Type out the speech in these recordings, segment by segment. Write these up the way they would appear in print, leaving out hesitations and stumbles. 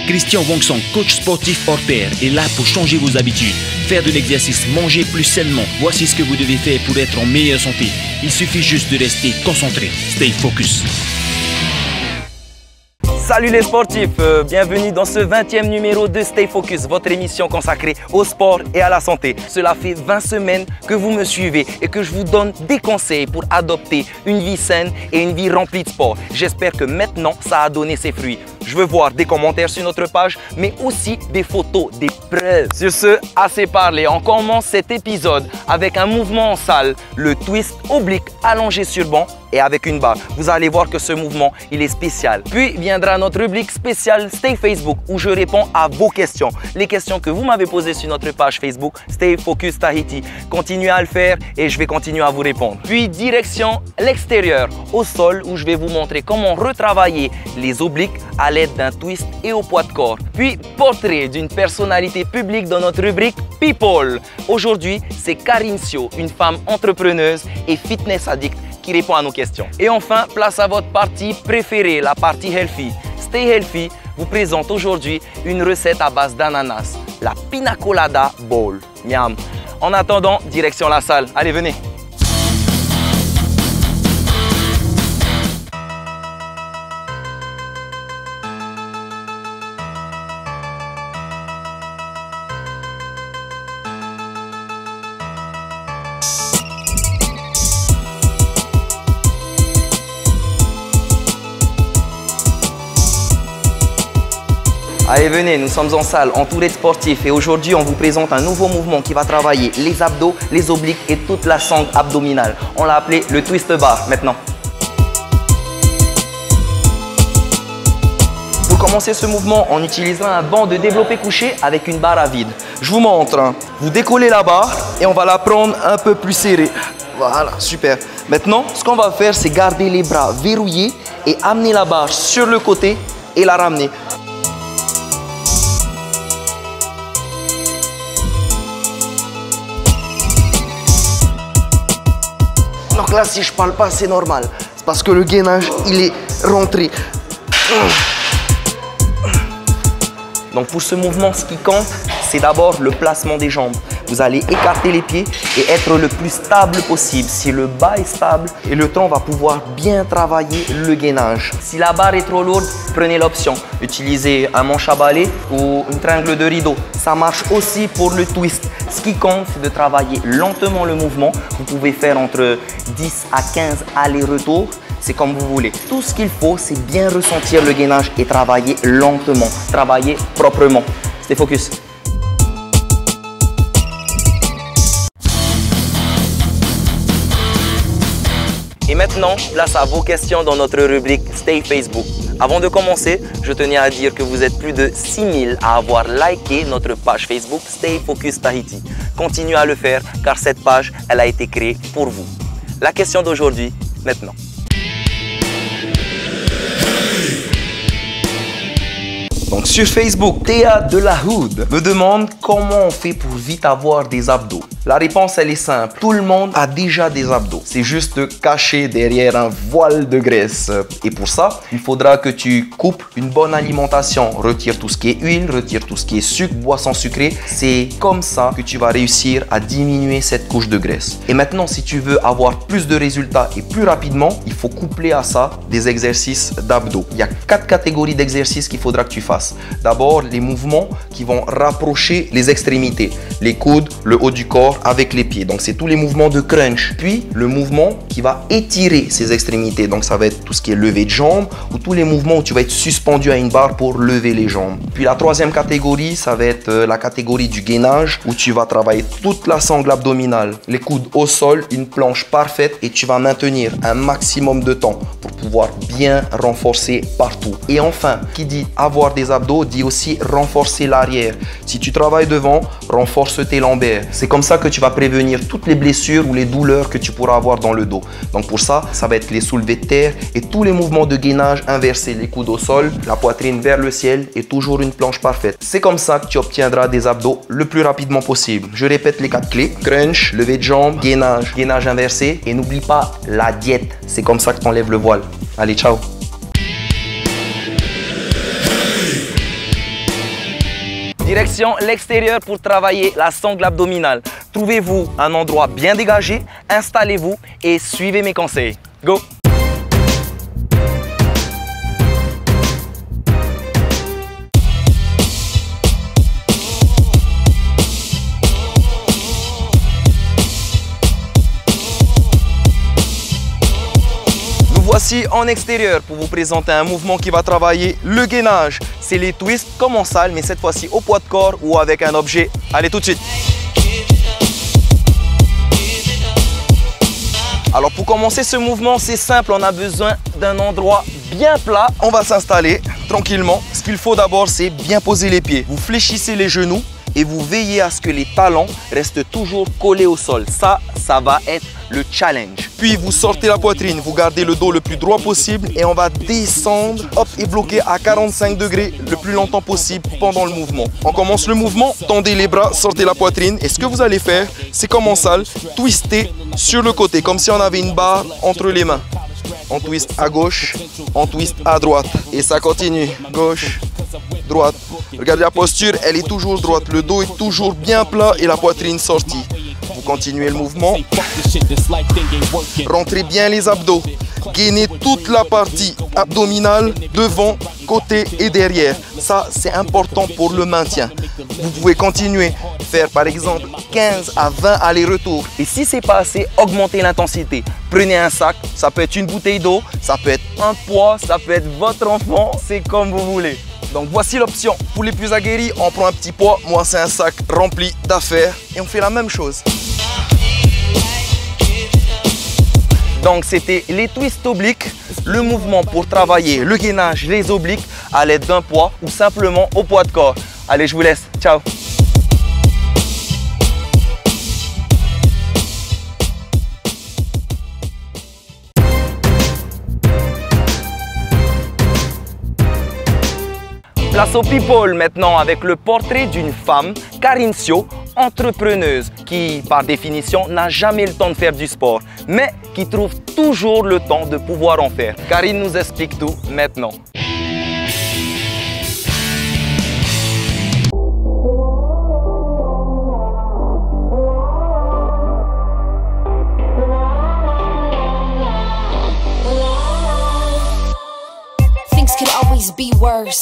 Christian Wongson, coach sportif hors pair, est là pour changer vos habitudes. Faire de l'exercice, manger plus sainement. Voici ce que vous devez faire pour être en meilleure santé. Il suffit juste de rester concentré. Stay focus. Salut les sportifs, bienvenue dans ce 20e numéro de Stay Focus, votre émission consacrée au sport et à la santé. Cela fait 20 semaines que vous me suivez et que je vous donne des conseils pour adopter une vie saine et une vie remplie de sport. J'espère que maintenant, ça a donné ses fruits. Je veux voir des commentaires sur notre page, mais aussi des photos, des preuves. Sur ce, assez parlé. On commence cet épisode avec un mouvement en salle, le twist oblique allongé sur banc et avec une barre. Vous allez voir que ce mouvement, il est spécial. Puis viendra notre rubrique spéciale Stay Facebook où je réponds à vos questions. Les questions que vous m'avez posées sur notre page Facebook Stay Focus Tahiti. Continuez à le faire et je vais continuer à vous répondre. Puis direction l'extérieur, au sol où je vais vous montrer comment retravailler les obliques à l'aide d'un twist et au poids de corps. Puis portrait d'une personnalité publique dans notre rubrique People. Aujourd'hui, c'est Karine Sio, une femme entrepreneuse et fitness addict qui répond à nos questions. Et enfin, place à votre partie préférée, la partie healthy. Stay Healthy vous présente aujourd'hui une recette à base d'ananas, la Pina Colada Bowl. Miam. En attendant, direction la salle. Allez, venez. Allez, venez, nous sommes en salle, entourés de sportifs et aujourd'hui, on vous présente un nouveau mouvement qui va travailler les abdos, les obliques et toute la sangle abdominale. On l'a appelé le twist bar maintenant. Pour commencer ce mouvement, on utilisera un banc de développé couché avec une barre à vide. Je vous montre, vous décollez la barre et on va la prendre un peu plus serrée. Voilà, super. Maintenant, ce qu'on va faire, c'est garder les bras verrouillés et amener la barre sur le côté et la ramener. Donc là, si je parle pas, c'est normal. C'est parce que le gainage, il est rentré. Donc pour ce mouvement, ce qui compte, c'est d'abord le placement des jambes. Vous allez écarter les pieds et être le plus stable possible. Si le bas est stable et le tronc va pouvoir bien travailler le gainage. Si la barre est trop lourde, prenez l'option. Utilisez un manche à balai ou une tringle de rideau. Ça marche aussi pour le twist. Ce qui compte, c'est de travailler lentement le mouvement. Vous pouvez faire entre 10 à 15 allers-retours. C'est comme vous voulez. Tout ce qu'il faut, c'est bien ressentir le gainage et travailler lentement. Travailler proprement. Stay focus. Et maintenant, place à vos questions dans notre rubrique Stay Facebook. Avant de commencer, je tenais à dire que vous êtes plus de 6000 à avoir liké notre page Facebook Stay Focus Tahiti. Continuez à le faire car cette page, elle a été créée pour vous. La question d'aujourd'hui, maintenant. Donc sur Facebook, Théa de la Hood me demande comment on fait pour vite avoir des abdos. La réponse, elle est simple. Tout le monde a déjà des abdos. C'est juste caché derrière un voile de graisse. Et pour ça, il faudra que tu coupes une bonne alimentation. Retire tout ce qui est huile, retire tout ce qui est sucre, boisson sucrée. C'est comme ça que tu vas réussir à diminuer cette couche de graisse. Et maintenant, si tu veux avoir plus de résultats et plus rapidement, il faut coupler à ça des exercices d'abdos. Il y a 4 catégories d'exercices qu'il faudra que tu fasses. D'abord, les mouvements qui vont rapprocher les extrémités, les coudes, le haut du corps avec les pieds. Donc, c'est tous les mouvements de crunch. Puis, le mouvement qui va étirer ces extrémités. Donc, ça va être tout ce qui est levé de jambes ou tous les mouvements où tu vas être suspendu à une barre pour lever les jambes. Puis, la troisième catégorie, ça va être la catégorie du gainage où tu vas travailler toute la sangle abdominale, les coudes au sol, une planche parfaite et tu vas maintenir un maximum de temps pour pouvoir bien renforcer partout. Et enfin, qui dit avoir des abdos dit aussi renforcer l'arrière. Si tu travailles devant, renforce tes lombaires. C'est comme ça que tu vas prévenir toutes les blessures ou les douleurs que tu pourras avoir dans le dos. Donc pour ça, ça va être les soulevés de terre et tous les mouvements de gainage inversés, les coudes au sol, la poitrine vers le ciel et toujours une planche parfaite. C'est comme ça que tu obtiendras des abdos le plus rapidement possible. Je répète les 4 clés: crunch, levé de jambes, gainage, gainage inversé et n'oublie pas la diète. C'est comme ça que tu enlèves le voile. Allez, ciao! Direction l'extérieur pour travailler la sangle abdominale. Trouvez-vous un endroit bien dégagé, installez-vous et suivez mes conseils. Go! Voici en extérieur pour vous présenter un mouvement qui va travailler le gainage. C'est les twists comme en salle, mais cette fois-ci au poids de corps ou avec un objet. Allez tout de suite. Alors pour commencer ce mouvement, c'est simple, on a besoin d'un endroit bien plat. On va s'installer tranquillement. Ce qu'il faut d'abord, c'est bien poser les pieds. Vous fléchissez les genoux et vous veillez à ce que les talons restent toujours collés au sol. Ça va être le challenge. Puis vous sortez la poitrine, vous gardez le dos le plus droit possible et on va descendre, hop, et bloquer à 45 degrés le plus longtemps possible pendant le mouvement. On commence le mouvement, tendez les bras, sortez la poitrine et ce que vous allez faire, c'est comme en salle, twister sur le côté, comme si on avait une barre entre les mains. On twist à gauche, on twist à droite et ça continue, gauche, droite. Regardez la posture, elle est toujours droite, le dos est toujours bien plat et la poitrine sortie. Vous continuez le mouvement, rentrez bien les abdos, gainez toute la partie abdominale, devant, côté et derrière. Ça, c'est important pour le maintien. Vous pouvez continuer, faire par exemple 15 à 20 allers-retours. Et si c'est pas assez, augmentez l'intensité. Prenez un sac, ça peut être une bouteille d'eau, ça peut être un poids, ça peut être votre enfant, c'est comme vous voulez. Donc voici l'option. Pour les plus aguerris, on prend un petit poids. Moi, c'est un sac rempli d'affaires et on fait la même chose. Donc c'était les twists obliques, le mouvement pour travailler le gainage, les obliques à l'aide d'un poids ou simplement au poids de corps. Allez, je vous laisse. Ciao. Place au people maintenant avec le portrait d'une femme, Karine Sio, entrepreneuse qui, par définition, n'a jamais le temps de faire du sport, mais qui trouve toujours le temps de pouvoir en faire. Karine nous explique tout maintenant. Things could always be worse.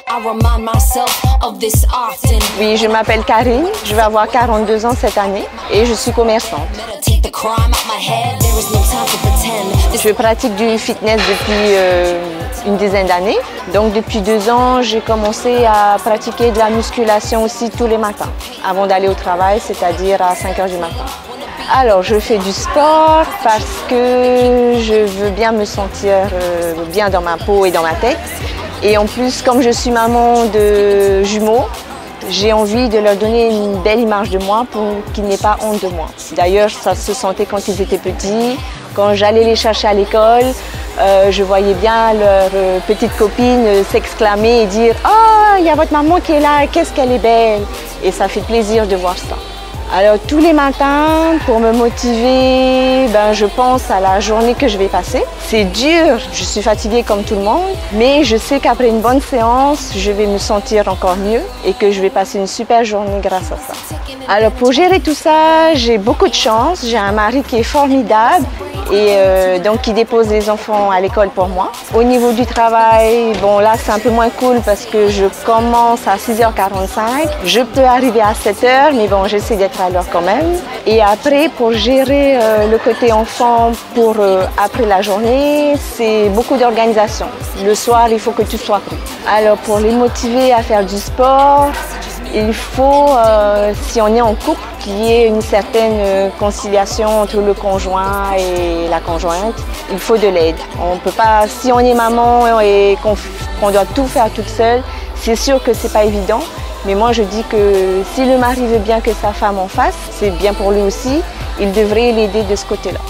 I remind myself of this often. Oui, je m'appelle Karine, je vais avoir 42 ans cette année et je suis commerçante. Je pratique du fitness depuis une dizaine d'années. Donc depuis 2 ans, j'ai commencé à pratiquer de la musculation aussi tous les matins, avant d'aller au travail, c'est-à-dire à 5 h du matin. Alors, je fais du sport parce que je veux bien me sentir bien dans ma peau et dans ma tête. Et en plus, comme je suis maman de jumeaux, j'ai envie de leur donner une belle image de moi pour qu'ils n'aient pas honte de moi. D'ailleurs, ça se sentait quand ils étaient petits. Quand j'allais les chercher à l'école, je voyais bien leurs petites copines s'exclamer et dire « Oh, il y a votre maman qui est là, qu'est-ce qu'elle est belle !» Et ça fait plaisir de voir ça. Alors tous les matins, pour me motiver, je pense à la journée que je vais passer. C'est dur, je suis fatiguée comme tout le monde, mais je sais qu'après une bonne séance, je vais me sentir encore mieux et que je vais passer une super journée grâce à ça. Alors pour gérer tout ça, j'ai beaucoup de chance. J'ai un mari qui est formidable et donc qui dépose les enfants à l'école pour moi. Au niveau du travail, bon là c'est un peu moins cool parce que je commence à 6 h 45. Je peux arriver à 7 h, mais bon j'essaie d'être à l'heure quand même. Et après, pour gérer le côté enfant pour après la journée, c'est beaucoup d'organisation. Le soir, il faut que tout soit prêt. Alors pour les motiver à faire du sport, il faut, si on est en couple, qu'il y ait une certaine conciliation entre le conjoint et la conjointe. Il faut de l'aide. On peut pas, si on est maman et qu'on doit tout faire toute seule, c'est sûr que c'est pas évident. Mais moi, je dis que si le mari veut bien que sa femme en fasse, c'est bien pour lui aussi. Il devrait l'aider de ce côté-là.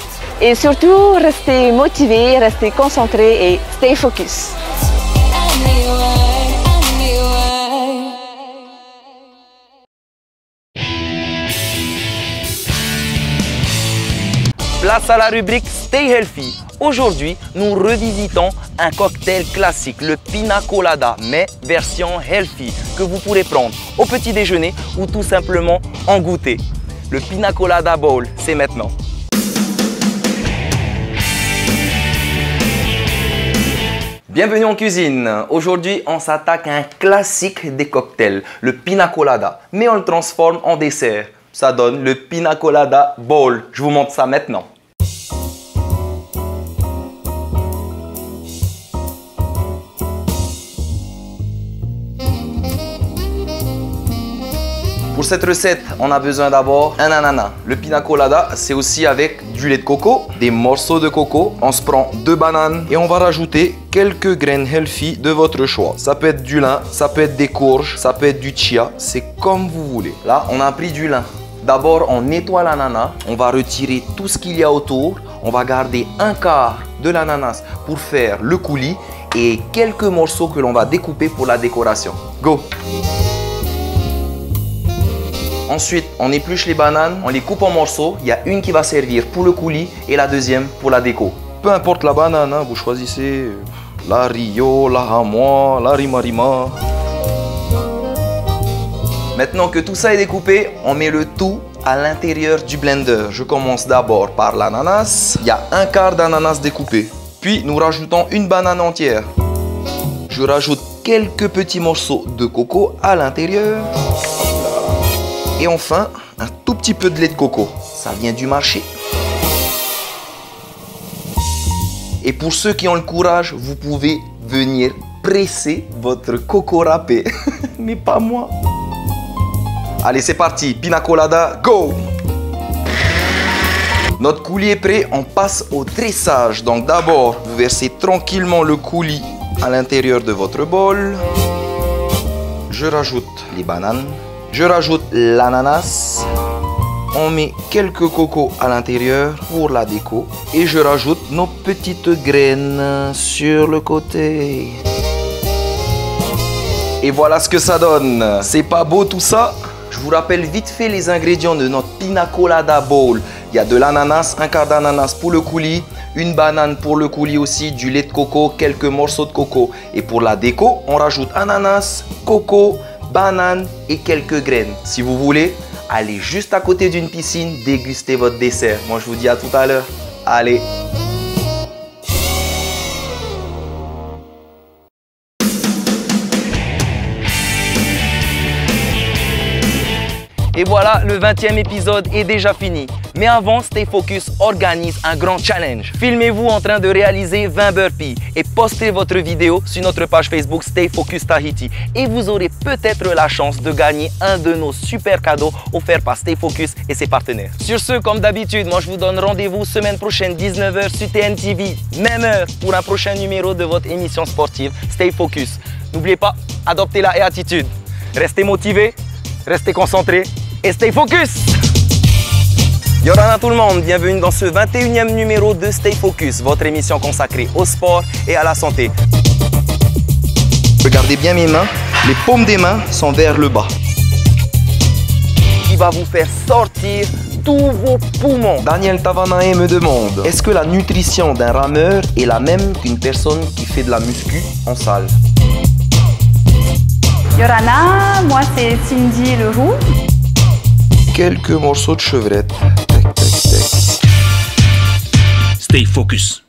Et surtout, rester motivé, rester concentré et stay focus. Place à la rubrique Stay Healthy. Aujourd'hui, nous revisitons un cocktail classique, le Pina Colada, mais version healthy, que vous pourrez prendre au petit déjeuner ou tout simplement en goûter. Le Pina Colada Bowl, c'est maintenant. Bienvenue en cuisine. Aujourd'hui, on s'attaque à un classique des cocktails, le Pina Colada, mais on le transforme en dessert. Ça donne le Pina Colada Bowl. Je vous montre ça maintenant. Pour cette recette, on a besoin d'abord un ananas. Le Pina Colada, c'est aussi avec du lait de coco, des morceaux de coco. On se prend 2 bananes et on va rajouter quelques graines healthy de votre choix. Ça peut être du lin, ça peut être des courges, ça peut être du chia, c'est comme vous voulez. Là, on a pris du lin. D'abord, on nettoie l'ananas, on va retirer tout ce qu'il y a autour. On va garder un quart de l'ananas pour faire le coulis et quelques morceaux que l'on va découper pour la décoration. Go! Ensuite, on épluche les bananes, on les coupe en morceaux. Il y a une qui va servir pour le coulis et la deuxième pour la déco. Peu importe la banane, hein, vous choisissez la Rio, la Hamois, la Rima. Maintenant que tout ça est découpé, on met le tout à l'intérieur du blender. Je commence d'abord par l'ananas. Il y a un quart d'ananas découpé. Puis, nous rajoutons une banane entière. Je rajoute quelques petits morceaux de coco à l'intérieur. Et enfin, un tout petit peu de lait de coco. Ça vient du marché. Et pour ceux qui ont le courage, vous pouvez venir presser votre coco râpé. Mais pas moi. Allez, c'est parti. Pina Colada, go! Notre coulis est prêt. On passe au dressage. Donc d'abord, vous versez tranquillement le coulis à l'intérieur de votre bol. Je rajoute les bananes. Je rajoute l'ananas, on met quelques cocos à l'intérieur pour la déco et je rajoute nos petites graines sur le côté. Et voilà ce que ça donne. C'est pas beau tout ça? Je vous rappelle vite fait les ingrédients de notre Pina Colada Bowl. Il y a de l'ananas, un quart d'ananas pour le coulis, une banane pour le coulis aussi, du lait de coco, quelques morceaux de coco. Et pour la déco, on rajoute ananas, coco, banane et quelques graines. Si vous voulez, allez juste à côté d'une piscine, déguster votre dessert. Moi, je vous dis à tout à l'heure. Allez! Et voilà, le 20e épisode est déjà fini. Mais avant, Stay Focus organise un grand challenge. Filmez-vous en train de réaliser 20 burpees et postez votre vidéo sur notre page Facebook Stay Focus Tahiti. Et vous aurez peut-être la chance de gagner un de nos super cadeaux offerts par Stay Focus et ses partenaires. Sur ce, comme d'habitude, moi je vous donne rendez-vous semaine prochaine 19h sur TNTV, même heure, pour un prochain numéro de votre émission sportive Stay Focus. N'oubliez pas, adoptez la attitude. Restez motivés, restez concentrés. Et stay focus! Yorana tout le monde, bienvenue dans ce 21e numéro de Stay Focus, votre émission consacrée au sport et à la santé. Regardez bien mes mains, les paumes des mains sont vers le bas. Qui va vous faire sortir tous vos poumons. Daniel Tavanae me demande, est-ce que la nutrition d'un rameur est la même qu'une personne qui fait de la muscu en salle? Yorana, moi c'est Cindy Leroux. Quelques morceaux de chevrette. Tac, tac, tac. Stay focus.